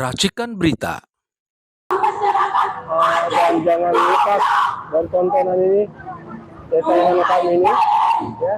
Racikan Berita. Dan jangan lupa dan tontonan ini, tayangan kami ini, ya.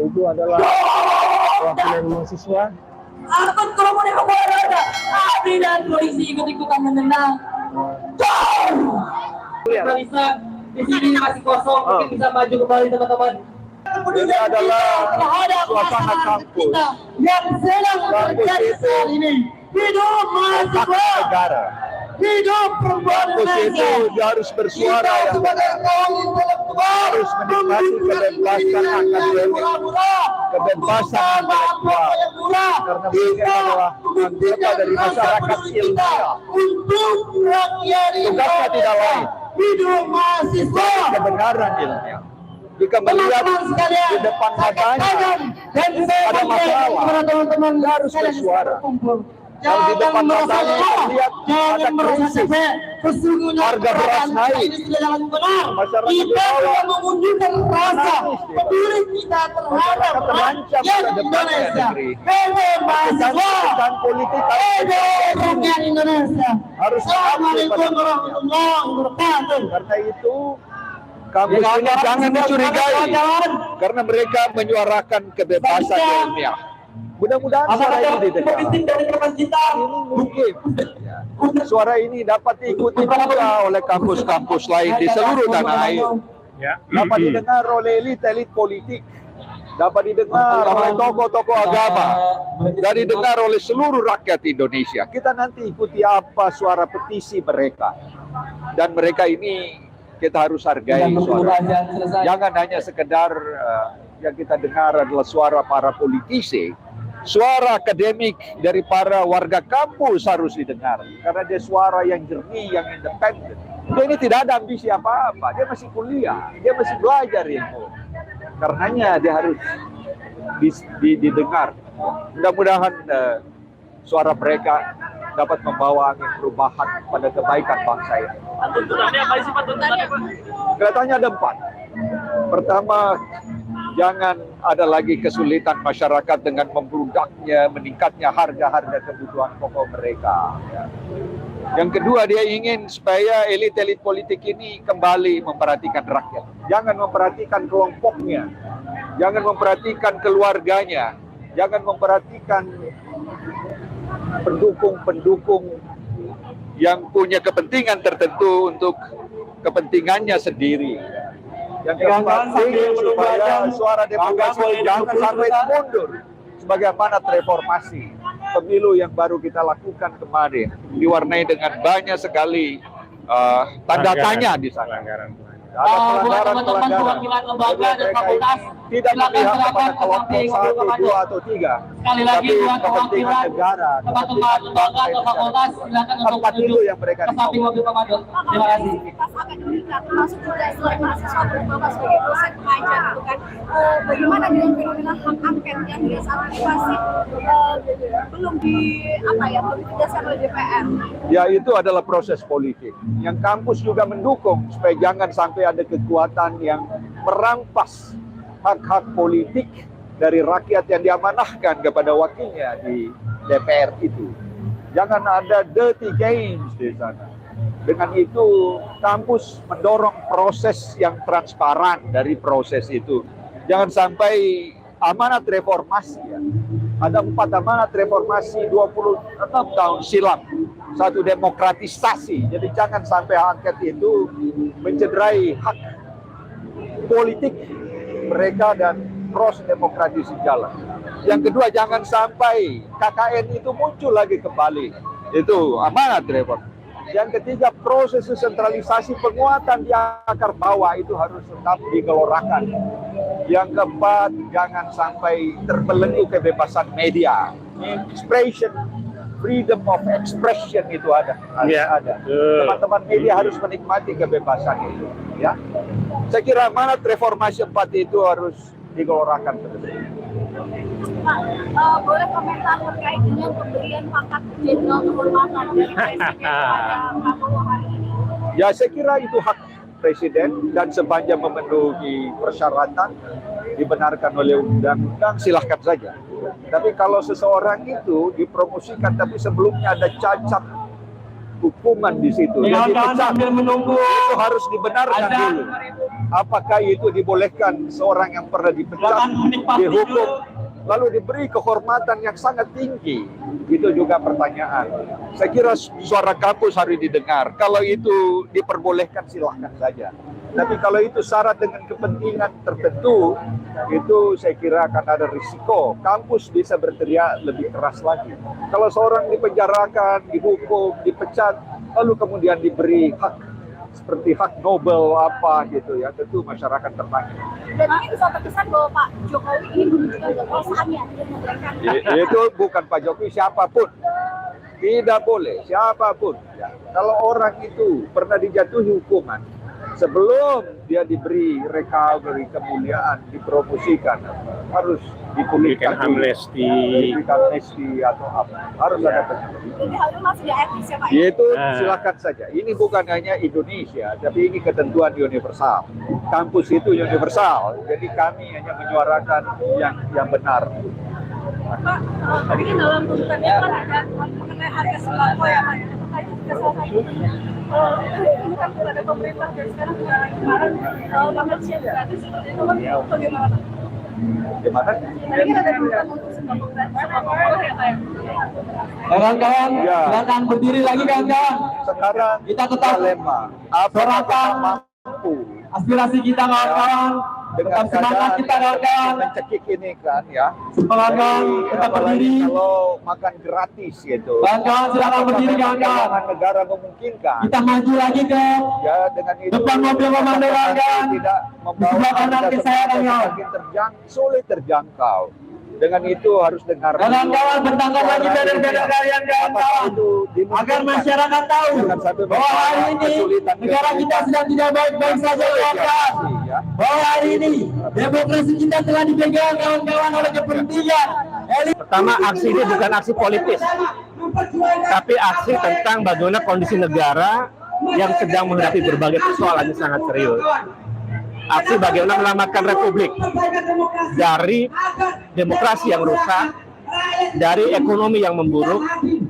Itu adalah perwakilan mahasiswa. Angkut kerumunan keluarga, ABRI dan polisi ikut-ikutan menendang. Bisa di sini masih kosong, mungkin bisa maju kembali teman-teman. Ini adalah suasana kampus. Yang sedang terjadi saat ini. Hidup mahasiswa, Negara. hidup perempuan Kampus itu Indonesia. dia harus bersuara yang sebagai kaum intelektual harus menikmati kebebasan akademik, kebebasan intelektual, karena mereka adalah anggota dari masyarakat ilmiah. Untuk rakyat Tugasnya tidak lain, hidup mahasiswa. kebenaran ilmiah. Jika melihat di depan matanya dan ada masalah, teman-teman harus bersuara. Kalau di Jangan depan merasa matanya lelah, terlihat jangan ada merasa krisis, capek. Sesungguhnya harga beras naik, ini sudah jalan benar. masyarakat di Kita bawah sudah menunjukkan rasa menangis, dia. peduli kita terhadap Masyarakat terancam rakyat pada depannya Indonesia. negeri. PD mahasiswa, Pesan politik PD rakyat Indonesia. harus Assalamualaikum pada warahmatullahi wabarakatuh. Karena itu kampus ini jangan dicurigai, karena mereka menyuarakan kebebasan ilmiah. Mudah-mudahan suara ini didengar. Ini mungkin suara ini dapat diikuti juga oleh kampus-kampus lain di seluruh tanah air. Dapat didengar oleh elit-elit politik, dapat didengar oleh tokoh-tokoh agama, dan didengar oleh seluruh rakyat Indonesia. Kita nanti ikuti apa suara petisi mereka, dan mereka ini kita harus hargai suara. Jangan hanya sekedar yang kita dengar adalah suara para politisi. Suara akademik dari para warga kampus harus didengar, karena dia suara yang jernih, yang independen. Dia ini tidak ada ambisi apa-apa, dia masih kuliah, dia masih belajar ilmu. Karenanya dia harus didengar. Mudah-mudahan suara mereka dapat membawa angin perubahan pada kebaikan bangsa ini. Tuntutannya apa sih Pak? Tuntutannya Pak? Kelihatannya ada 4. Pertama, jangan ada lagi kesulitan masyarakat dengan membludaknya, meningkatnya harga-harga kebutuhan pokok mereka. Yang kedua, dia ingin supaya elit-elit politik ini kembali memperhatikan rakyat. Jangan memperhatikan kelompoknya, jangan memperhatikan keluarganya, jangan memperhatikan pendukung-pendukung yang punya kepentingan tertentu untuk kepentingannya sendiri. Yang keempat, supaya suara demokrasi jangan sampai mundur sebagai amanat reformasi. Pemilu yang baru kita lakukan kemarin diwarnai dengan banyak sekali tanda tanya di sana. Ada pelanggaran-pelanggaran. lembaga dan fakultas Tidak memihak kepada kelompok 1, 2, atau 3. Sekali lagi tapi buat kepentingan perwakilan negara, teman-teman lembaga atau fakultas silakan untuk Tempat itu menuju yang mereka ke samping mobil pemadam. Terima kasih. Aktivitas akademika termasuk juga selain mahasiswa berbapak sebagai dosen pengajar gitu kan. Bagaimana dengan fenomena hak angket yang hingga saat ini masih belum ditegaskan oleh DPR? Ya, itu adalah proses politik. Yang kampus juga mendukung supaya jangan sampai ada kekuatan yang merampas hak-hak politik dari rakyat yang diamanahkan kepada wakilnya di DPR itu. Jangan ada dirty games di sana. Dengan itu, kampus mendorong proses yang transparan dari proses itu. Jangan sampai amanat reformasi, ya. Ada 4 amanat reformasi 26 tahun silam. Satu, demokratisasi. Jadi jangan sampai angket itu mencederai hak politik mereka dan proses demokratis jalan. Yang kedua, jangan sampai KKN itu muncul lagi kembali. Itu amanat reform. Yang ketiga, proses sentralisasi penguatan di akar bawah itu harus tetap digelorakan. Yang keempat, jangan sampai terbelenggu kebebasan media. Expression, freedom of expression itu ada. Ada. Teman-teman media harus menikmati kebebasan itu. Ya, saya kira amanat reformasi 4 itu harus digelorakan. Pak, boleh komentar terkait dengan pemberian pangkat jenderal kehormatan dari Presiden kepada Prabowo hari ini? Ya, saya kira itu hak Presiden dan sepanjang memenuhi persyaratan dibenarkan oleh undang-undang, silahkan saja. Tapi kalau seseorang itu dipromosikan tapi sebelumnya ada cacat hukuman di situ, jadi dipecat, itu harus dibenarkan dulu. Apakah itu dibolehkan seorang yang pernah dipecat, dihukum, lalu diberi kehormatan yang sangat tinggi? Itu juga pertanyaan. Saya kira suara kampus harus didengar. Kalau itu diperbolehkan silahkan saja. Tapi kalau itu syarat dengan kepentingan tertentu, itu saya kira akan ada risiko. Kampus bisa berteriak lebih keras lagi. Kalau seorang dipenjarakan, dihukum, dipecat, lalu kemudian diberi hak seperti hak Nobel apa gitu ya, tentu masyarakat tertanya. Dan ini bisa terkesan bahwa Pak Jokowi ini menunjukkan kekuasaannya dengan memberikan Itu bukan Pak Jokowi, siapapun. Tidak boleh, siapapun. Ya. Kalau orang itu pernah dijatuhi hukuman, sebelum dia diberi recovery, kemuliaan, dipromosikan, harus dipulihkan amnesti, atau apa, harus ada penyebutan. Jadi hal itu masih etis ya Pak? Itu silakan saja. Ini bukan hanya Indonesia, tapi ini ketentuan universal. Kampus itu universal, jadi kami hanya menyuarakan yang benar. Pak, tadi kan dalam tuntutannya kan ada mengenai harga sembako ya Pak. Apakah itu juga salah satu bukan kepada pemerintah dan sekarang kemarin makan siang gratis seperti itu kan bagaimana Pak? Gimana? Tadi kan ada tuntutan untuk sembako gratis, sembako murah ya Pak ya? Kawan-kawan, Ya. silakan berdiri lagi kawan-kawan. Sekarang Kita tetap dilema. Apakah kita mampu aspirasi kita kawan-kawan. Tetap semangat kita kawan-kawan. mencekik ini kan ya. Kawan-kawan, Jadi, tetap apalagi berdiri. kalau makan gratis gitu. Kawan-kawan, silakan Apakah berdiri, memang kawan-kawan. keuangan negara memungkinkan? Kita maju lagi ke Ya, dengan itu depan mobil komando kawan-kawan. tidak membawa Di sebelah kanan harga ke saya, sembako kawan. semakin sulit terjangkau. Dengan itu harus dengar. Kawan-kawan, bentangkan lagi banner-banner kalian kawan-kawan. Agar masyarakat tahu bahwa hari ini negara kita sedang tidak baik-baik saja kawan-kawan. Bahwa hari ini demokrasi kita telah dipegang kawan-kawan oleh kepentingan elit. Pertama, aksi ini bukan aksi politis, tapi aksi tentang bagaimana kondisi negara yang sedang menghadapi berbagai persoalan yang sangat serius. Aksi bagaimana menyelamatkan republik dari demokrasi yang rusak, dari ekonomi yang memburuk,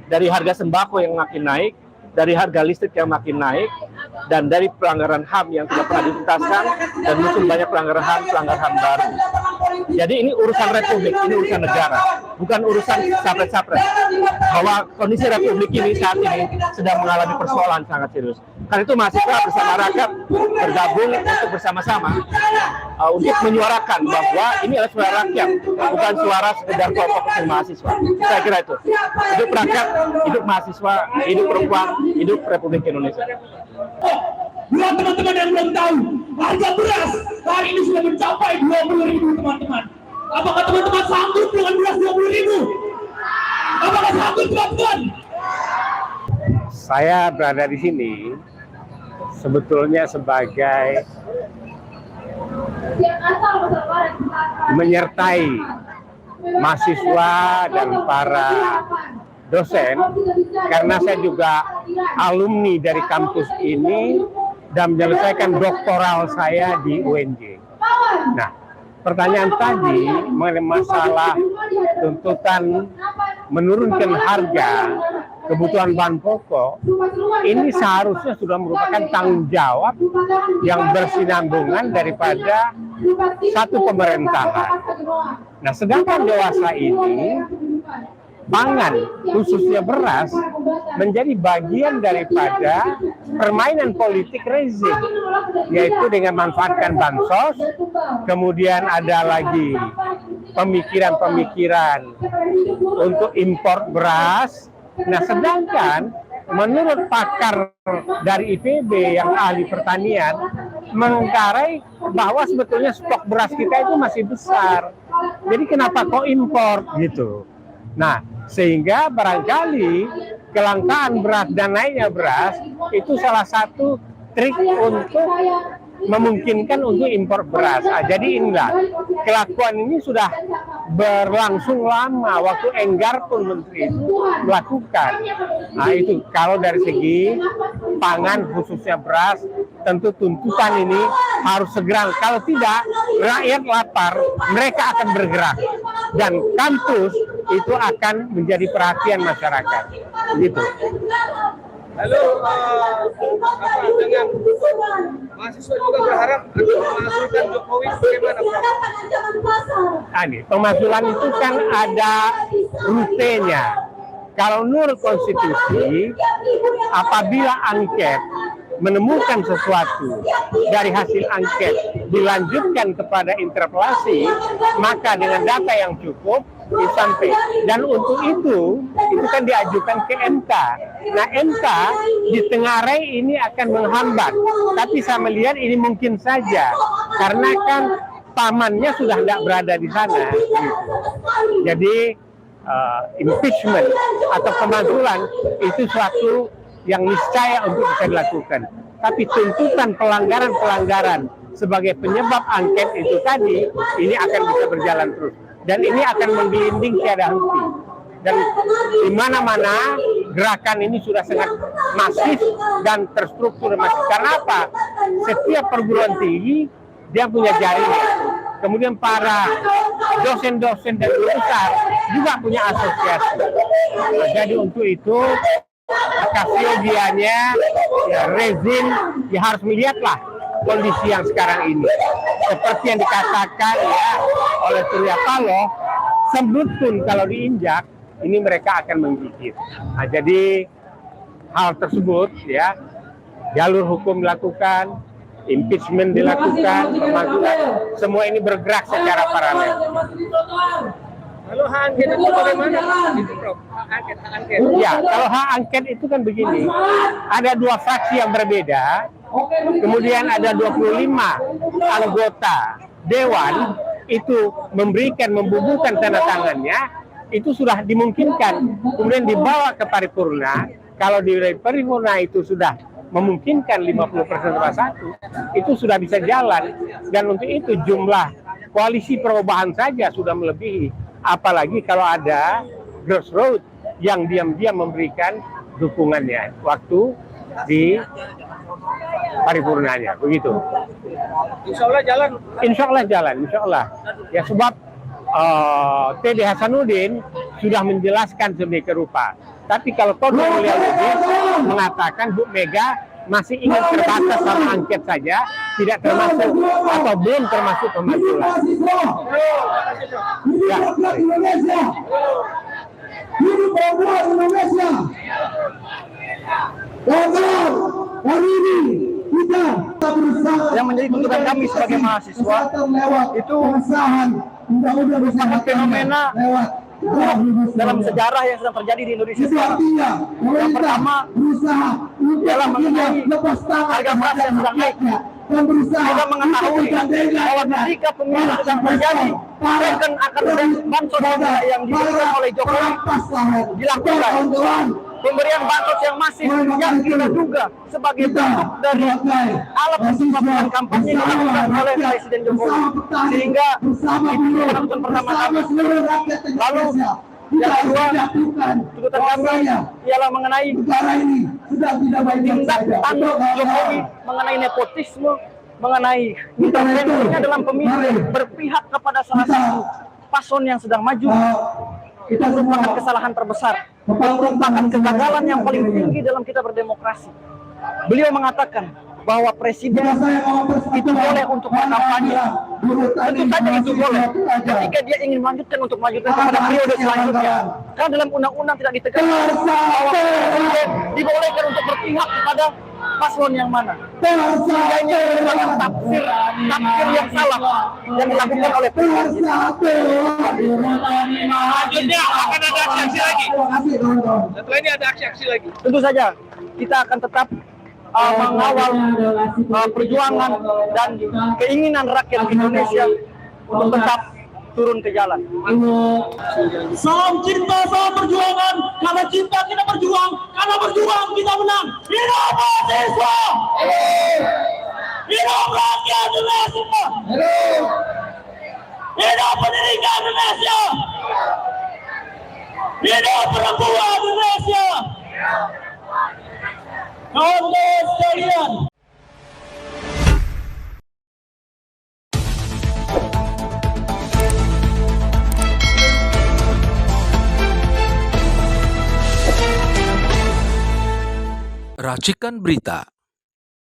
dari harga sembako yang makin naik, dari harga listrik yang makin naik, dan dari pelanggaran HAM yang tidak pernah dituntaskan, dan muncul banyak pelanggaran HAM baru. Jadi ini urusan republik, ini urusan negara, bukan urusan capres-capres. Bahwa kondisi republik ini saat ini sedang mengalami persoalan sangat serius. Karena itu mahasiswa bersama rakyat bergabung untuk bersama-sama untuk menyuarakan bahwa ini adalah suara rakyat, bukan suara sekedar kelompok kecil mahasiswa. Saya kira itu. Hidup rakyat, hidup mahasiswa, hidup perempuan, hidup Republik Indonesia. Buat teman-teman yang belum tahu, harga beras hari ini sudah mencapai 20.000 teman-teman. Apakah teman-teman sanggup dengan beras 20.000? Apakah sanggup teman-teman? Saya berada di sini sebetulnya sebagai menyertai mahasiswa dan para dosen, karena saya juga alumni dari kampus ini dan menyelesaikan doktoral saya di UNJ. Nah, pertanyaan tadi mengenai masalah tuntutan menurunkan harga kebutuhan bahan pokok, ini seharusnya sudah merupakan tanggung jawab yang bersinambungan daripada satu pemerintahan. Nah, sedangkan dewasa ini, pangan, khususnya beras, menjadi bagian daripada permainan politik rezim, yaitu dengan memanfaatkan bansos, kemudian ada lagi pemikiran-pemikiran untuk impor beras. Nah, sedangkan menurut pakar dari IPB yang ahli pertanian mengkarai bahwa sebetulnya stok beras kita itu masih besar. Jadi kenapa kok impor gitu? Nah, sehingga barangkali kelangkaan beras dan naiknya beras itu salah satu trik untuk memungkinkan untuk impor beras. Nah, jadi inilah kelakuan ini sudah berlangsung lama, waktu Enggar pun menteri itu melakukan. Nah, itu kalau dari segi pangan khususnya beras, tentu tuntutan ini harus segera. Kalau tidak, rakyat lapar, mereka akan bergerak. dan kampus itu akan menjadi perhatian masyarakat. Gitu. Lalu dengan mahasiswa juga berharap akan memasukkan Jokowi bagaimana, Prof? Ini pemakzulan itu kan ada rutenya. Kalau menurut konstitusi, apabila angket menemukan sesuatu dari hasil angket dilanjutkan kepada interpelasi, maka dengan data yang cukup disampaikan. Dan untuk itu kan diajukan ke MK. Nah, MK ditengarai ini akan menghambat. Tapi saya melihat ini mungkin saja, karena kan pamannya sudah tidak berada di sana. Jadi impeachment atau pemakzulan itu suatu yang niscaya untuk bisa dilakukan. Tapi tuntutan pelanggaran-pelanggaran sebagai penyebab angket itu tadi, ini akan bisa berjalan terus. Dan ini akan menggelinding tiada henti. Dan di mana-mana gerakan ini sudah sangat masif dan terstruktur masif. Karena apa? Setiap perguruan tinggi dia punya jaringan. Kemudian para dosen-dosen dan guru besar juga punya asosiasi. Nah, jadi untuk itu kasiogianya ya, rezim ya harus melihatlah kondisi yang sekarang ini. Seperti yang dikatakan ya oleh Surya Paloh, semut pun kalau diinjak ini mereka akan menggigit. Nah, jadi hal tersebut ya, jalur hukum dilakukan, impeachment dilakukan, pemakzulan, semua ini bergerak secara paralel. Lalu hak angket itu bagaimana? Itu, Prof. Hak angket. Ya, kalau hak angket itu kan begini, ada dua fraksi yang berbeda, kemudian ada 25 anggota dewan itu membubuhkan tanda tangannya, itu sudah dimungkinkan, kemudian dibawa ke paripurna. Kalau di paripurna itu sudah memungkinkan 50% tambah 1, itu sudah bisa jalan. Dan untuk itu jumlah koalisi perubahan saja sudah melebihi. Apalagi kalau ada grassroots yang diam-diam memberikan dukungannya waktu di paripurnanya, begitu. Insya Allah jalan. Insya Allah jalan, insya Allah. Ya sebab TD Hasanuddin sudah menjelaskan sedemikian rupa. Tapi kalau Tono Mulia Lubis mengatakan Bu Mega masih ingin terbatas sama angket saja, tidak termasuk atau belum termasuk pemakzulan. Ya. Hidup bangsa Indonesia. Gagal hari ini kita berusaha. Yang menjadi tuntutan kami sebagai mahasiswa itu merupakan fenomena dalam sejarah yang sedang terjadi di Indonesia sekarang. Yang pertama adalah mengenai harga beras yang sedang naik. Kita mengetahui bahwa ketika pemilu sedang terjadi, akan bansos yang diberikan oleh Jokowi dilakukan. Pemberian bansos yang masif yang kita duga sebagai bentuk dari alat kesempaatan kampanye yang dilakukan oleh Presiden Jokowi, sehingga itu tuntutan pertama kami. Lalu yang kedua, tuntutan kami ialah mengenai tindak tanduk Jokowi mengenai nepotisme, mengenai intervensinya dalam pemilu, berpihak kepada salah satu paslon yang sedang maju. Itu merupakan kesalahan terbesar, merupakan kegagalan yang paling tinggi dalam kita berdemokrasi. Beliau mengatakan bahwa presiden itu boleh untuk berkampanye. Tentu saja itu boleh ketika dia ingin melanjutkan untuk melanjutkan kepada periode selanjutnya. Karena dalam undang-undang tidak ditekankan bahwa presiden dibolehkan untuk berpihak kepada paslon yang mana. Sehingga ini merupakan tafsir yang salah yang dilakukan oleh presiden. Selanjutnya akan ada aksi-aksi lagi. Setelah ini ada aksi-aksi lagi. Tentu saja kita akan tetap mengawal perjuangan dan keinginan rakyat Indonesia untuk tetap turun ke jalan. Salam cinta, salam perjuangan. Karena cinta kita berjuang, karena berjuang kita menang. Hidup mahasiswa! Hidup rakyat Indonesia! Hidup pendidikan Indonesia! Hidup perempuan Indonesia! Kawan-kawan sekalian, Racikan Berita